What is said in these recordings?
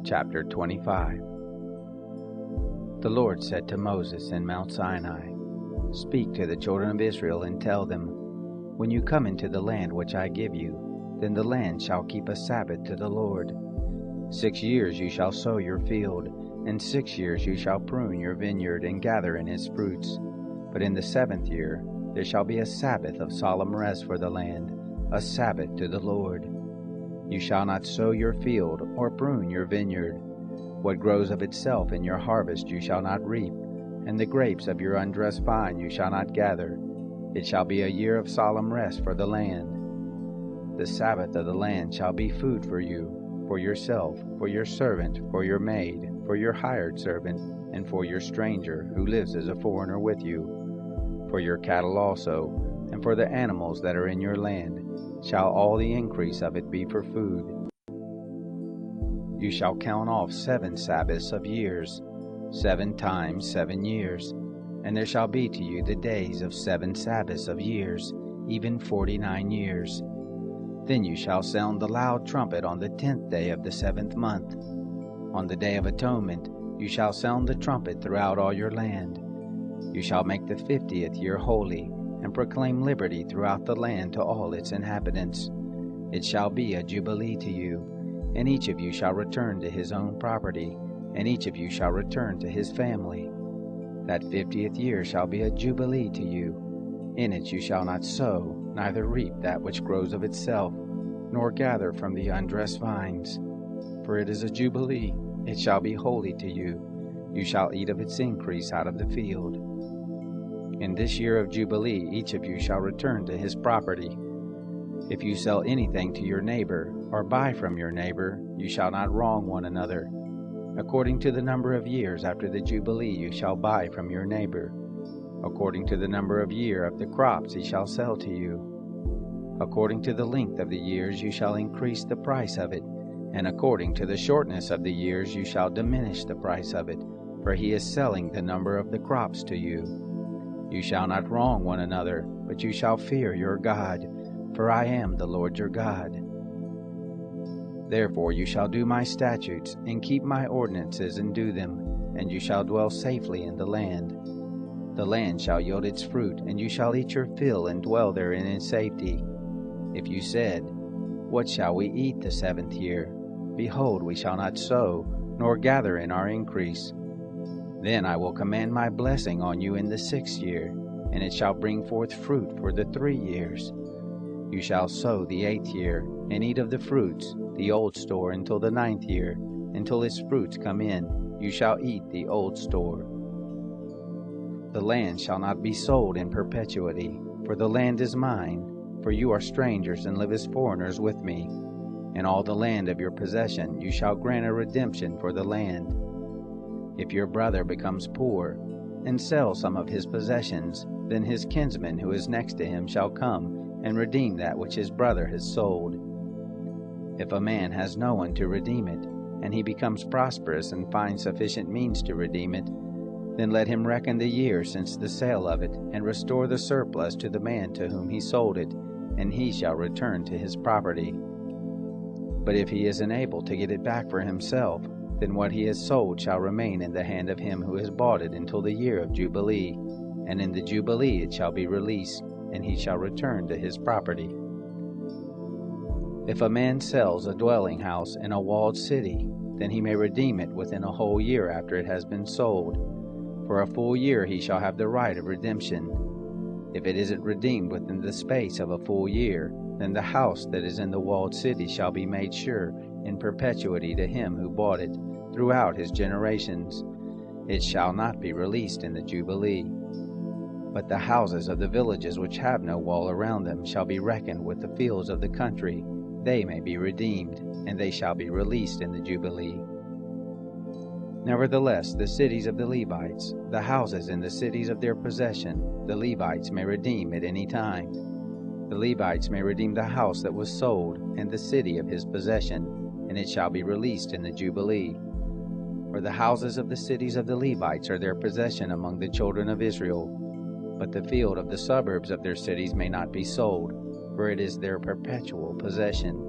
Chapter 25. The Lord said to Moses in Mount Sinai, "Speak to the children of Israel and tell them, when you come into the land which I give you, then the land shall keep a Sabbath to the Lord. 6 years you shall sow your field, and 6 years you shall prune your vineyard and gather in its fruits. But in the 7th year there shall be a Sabbath of solemn rest for the land, a Sabbath to the Lord. You shall not sow your field or prune your vineyard. What grows of itself in your harvest you shall not reap, and the grapes of your undressed vine you shall not gather. It shall be a year of solemn rest for the land. The Sabbath of the land shall be food for you, for yourself, for your servant, for your maid, for your hired servant, and for your stranger who lives as a foreigner with you, for your cattle also, and for the animals that are in your land, shall all the increase of it be for food. You shall count off 7 Sabbaths of years, 7 times 7 years, and there shall be to you the days of 7 Sabbaths of years, even 49 years. Then you shall sound the loud trumpet on the 10th day of the 7th month. On the day of atonement you shall sound the trumpet throughout all your land. You shall make the 50th year holy, and proclaim liberty throughout the land to all its inhabitants. It shall be a jubilee to you, and each of you shall return to his own property, and each of you shall return to his family. That 50th year shall be a jubilee to you. In it you shall not sow, neither reap that which grows of itself, nor gather from the undressed vines. For it is a jubilee, it shall be holy to you. You shall eat of its increase out of the field. In this year of Jubilee each of you shall return to his property. If you sell anything to your neighbor, or buy from your neighbor, you shall not wrong one another. According to the number of years after the Jubilee you shall buy from your neighbor. According to the number of year of the crops he shall sell to you. According to the length of the years you shall increase the price of it, and according to the shortness of the years you shall diminish the price of it, for he is selling the number of the crops to you. You shall not wrong one another, but you shall fear your God, for I am the Lord your God. Therefore you shall do my statutes, and keep my ordinances, and do them, and you shall dwell safely in the land. The land shall yield its fruit, and you shall eat your fill, and dwell therein in safety. If you said, "What shall we eat the 7th year?" Behold, we shall not sow, nor gather in our increase. Then I will command my blessing on you in the 6th year, and it shall bring forth fruit for the 3 years. You shall sow the 8th year, and eat of the fruits, the old store, until the 9th year. Until its fruits come in, you shall eat the old store. The land shall not be sold in perpetuity, for the land is mine, for you are strangers and live as foreigners with me. In all the land of your possession you shall grant a redemption for the land. If your brother becomes poor, and sells some of his possessions, then his kinsman who is next to him shall come and redeem that which his brother has sold. If a man has no one to redeem it, and he becomes prosperous and finds sufficient means to redeem it, then let him reckon the year since the sale of it, and restore the surplus to the man to whom he sold it, and he shall return to his property. But if he is unable to get it back for himself, then what he has sold shall remain in the hand of him who has bought it until the year of Jubilee, and in the Jubilee it shall be released, and he shall return to his property. If a man sells a dwelling house in a walled city, then he may redeem it within a whole year after it has been sold. For a full year he shall have the right of redemption. If it isn't redeemed within the space of a full year, then the house that is in the walled city shall be made sure in perpetuity to him who bought it, throughout his generations. It shall not be released in the Jubilee. But the houses of the villages which have no wall around them shall be reckoned with the fields of the country. They may be redeemed, and they shall be released in the Jubilee. Nevertheless, the cities of the Levites, the houses in the cities of their possession, the Levites may redeem at any time. The Levites may redeem the house that was sold, and the city of his possession, and it shall be released in the Jubilee. For the houses of the cities of the Levites are their possession among the children of Israel. But the field of the suburbs of their cities may not be sold, for it is their perpetual possession.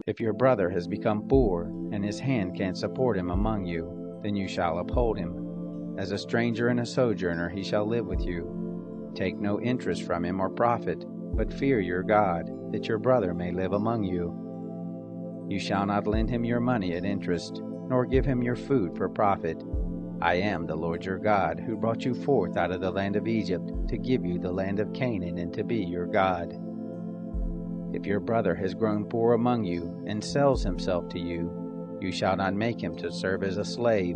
If your brother has become poor, and his hand can't support him among you, then you shall uphold him. As a stranger and a sojourner he shall live with you. Take no interest from him or profit, but fear your God, that your brother may live among you. You shall not lend him your money at interest, nor give him your food for profit. I am the Lord your God, who brought you forth out of the land of Egypt, to give you the land of Canaan, and to be your God. If your brother has grown poor among you, and sells himself to you, you shall not make him to serve as a slave.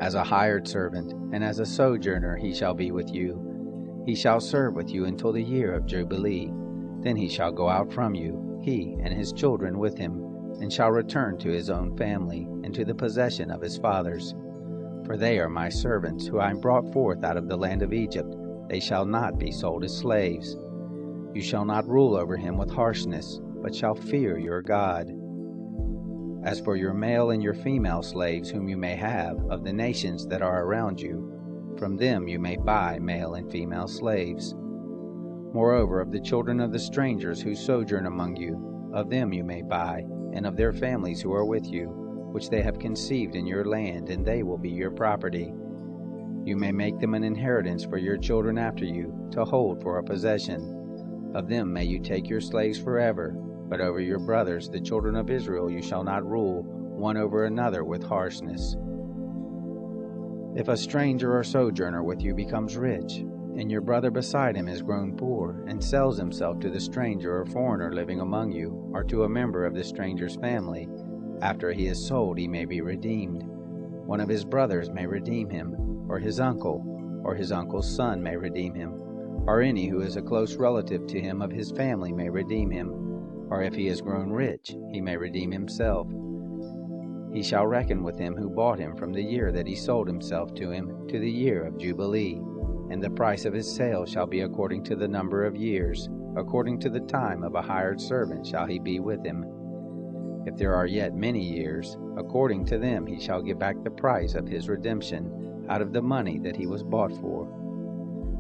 As a hired servant, and as a sojourner he shall be with you. He shall serve with you until the year of Jubilee. Then he shall go out from you, he and his children with him, and shall return to his own family, and to the possession of his fathers. For they are my servants, who I brought forth out of the land of Egypt. They shall not be sold as slaves. You shall not rule over him with harshness, but shall fear your God. As for your male and your female slaves whom you may have of the nations that are around you, from them you may buy male and female slaves. Moreover, of the children of the strangers who sojourn among you, of them you may buy, and of their families who are with you, which they have conceived in your land, and they will be your property. You may make them an inheritance for your children after you, to hold for a possession. Of them may you take your slaves forever, but over your brothers, the children of Israel, you shall not rule, one over another with harshness. If a stranger or sojourner with you becomes rich, and your brother beside him has grown poor, and sells himself to the stranger or foreigner living among you, or to a member of the stranger's family, after he is sold he may be redeemed. One of his brothers may redeem him, or his uncle's son may redeem him, or any who is a close relative to him of his family may redeem him, or if he has grown rich, he may redeem himself. He shall reckon with him who bought him from the year that he sold himself to him to the year of Jubilee, and the price of his sale shall be according to the number of years, according to the time of a hired servant shall he be with him. If there are yet many years, according to them he shall give back the price of his redemption out of the money that he was bought for.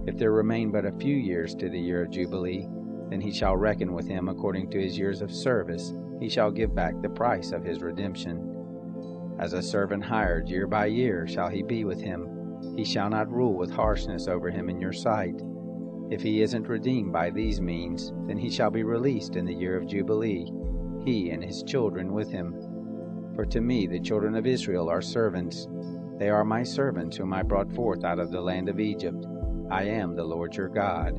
If there remain but a few years to the year of Jubilee, then he shall reckon with him according to his years of service. He shall give back the price of his redemption. As a servant hired year by year shall he be with him. He shall not rule with harshness over him in your sight. If he isn't redeemed by these means, then he shall be released in the year of Jubilee, he and his children with him. For to me the children of Israel are servants. They are my servants whom I brought forth out of the land of Egypt. I am the Lord your God.